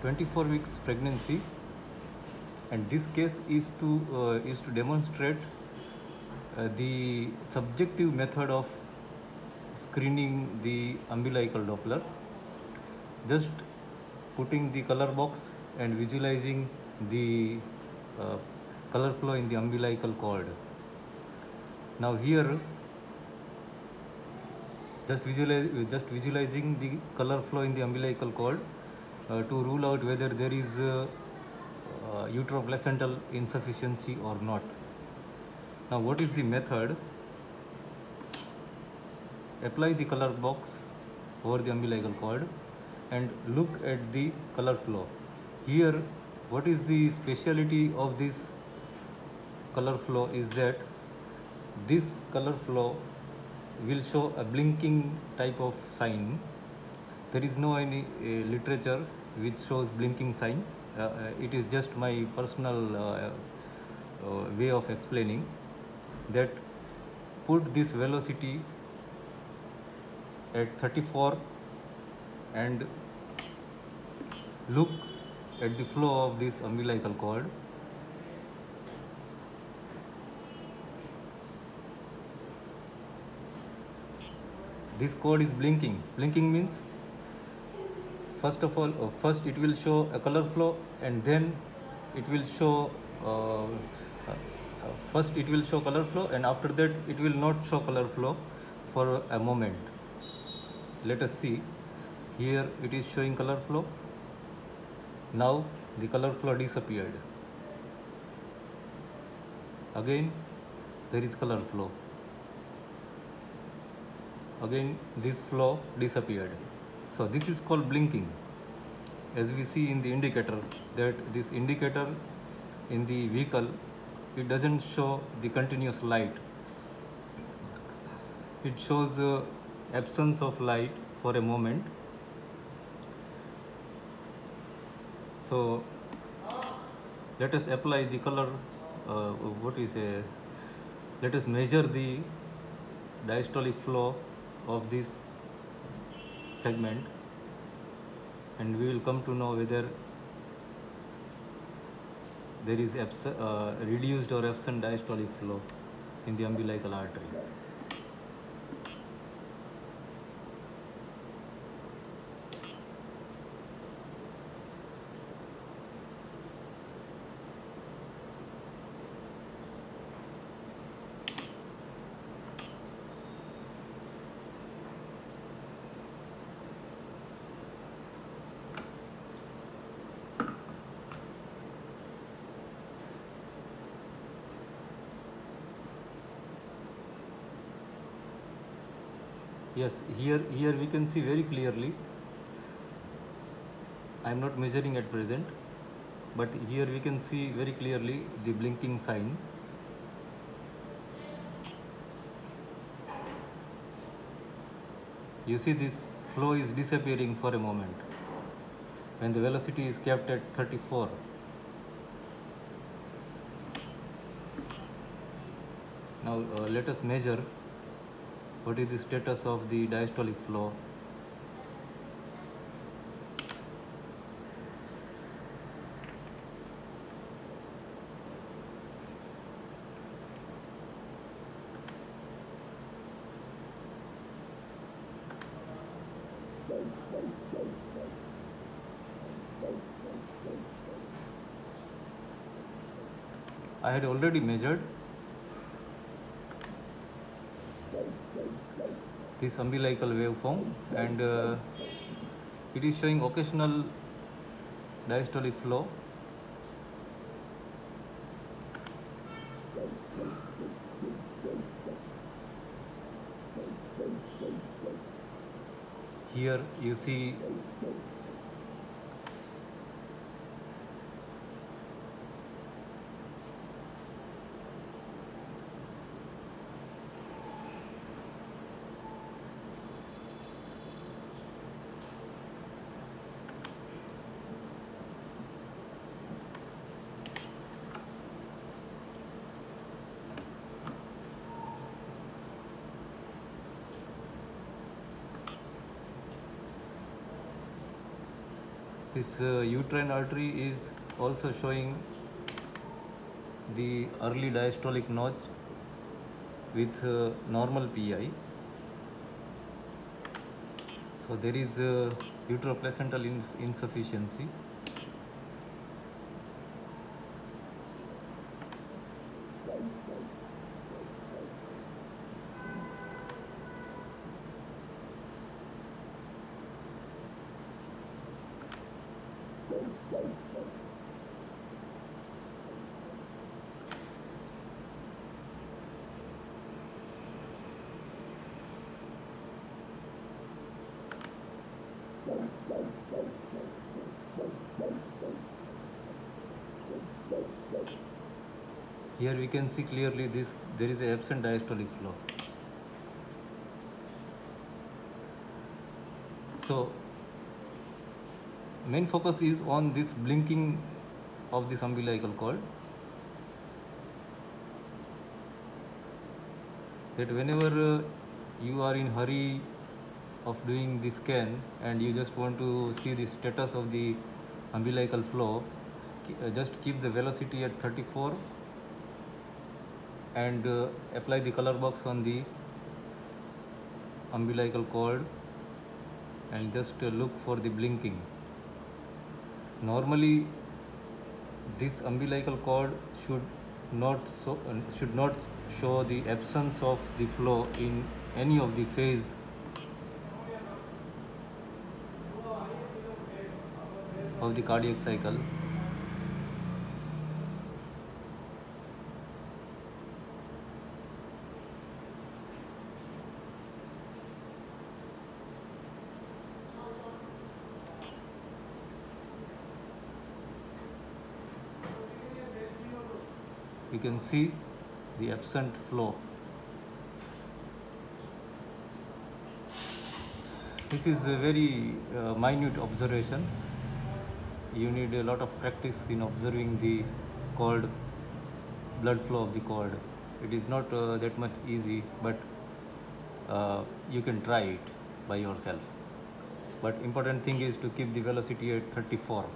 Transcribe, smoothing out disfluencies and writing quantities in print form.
24 weeks pregnancy, and this case is to demonstrate the subjective method of screening the umbilical Doppler. Just putting the color box and visualizing the uh, color flow in the umbilical cord. Now here, just visualizing the color flow in the umbilical cord to rule out whether there is uteroplacental insufficiency or not. Now, what is the method? Apply the color box over the umbilical cord and look at the color flow. Here, what is the speciality of this color flow is that this color flow will show a blinking type of sign. There is no any literature which shows blinking sign. It is just my personal way of explaining that. Put this velocity at 34 and look at the flow of this umbilical cord. This cord is blinking. Blinking means first it will show a color flow, and then it will show first it will show color flow, and after that it will not show color flow for a moment. Let us see. Here it is showing color flow. Now the color flow disappeared. Again there is color flow. Again this flow disappeared. So this is called blinking. As we see in the indicator, that this indicator in the vehicle, it doesn't show the continuous light. It shows absence of light for a moment. So let us apply the color, let us measure the diastolic flow of this segment, and we will come to know whether there is reduced or absent diastolic flow in the umbilical artery. Yes, here we can see very clearly. I am not measuring at present, but here we can see very clearly the blinking sign. You see this flow is disappearing for a moment when the velocity is kept at 34. Now let us measure what is the status of the diastolic flow. I had already measured this umbilical waveform, and it is showing occasional diastolic flow. Here you see This uterine artery is also showing the early diastolic notch with normal PI. So there is uteroplacental insufficiency. Here we can see clearly this there is a absent diastolic flow. So main focus is on this blinking of this umbilical cord, that whenever you are in hurry of doing the scan and you just want to see the status of the umbilical flow, just keep the velocity at 34 and apply the color box on the umbilical cord and just look for the blinking. Normally this umbilical cord should not show the absence of the flow in any of the phase of the cardiac cycle. You can see the absent flow. This is a very minute observation. You need a lot of practice in observing the cord, blood flow of the cord. It is not that much easy, but you can try it by yourself. But important thing is to keep the velocity at 34.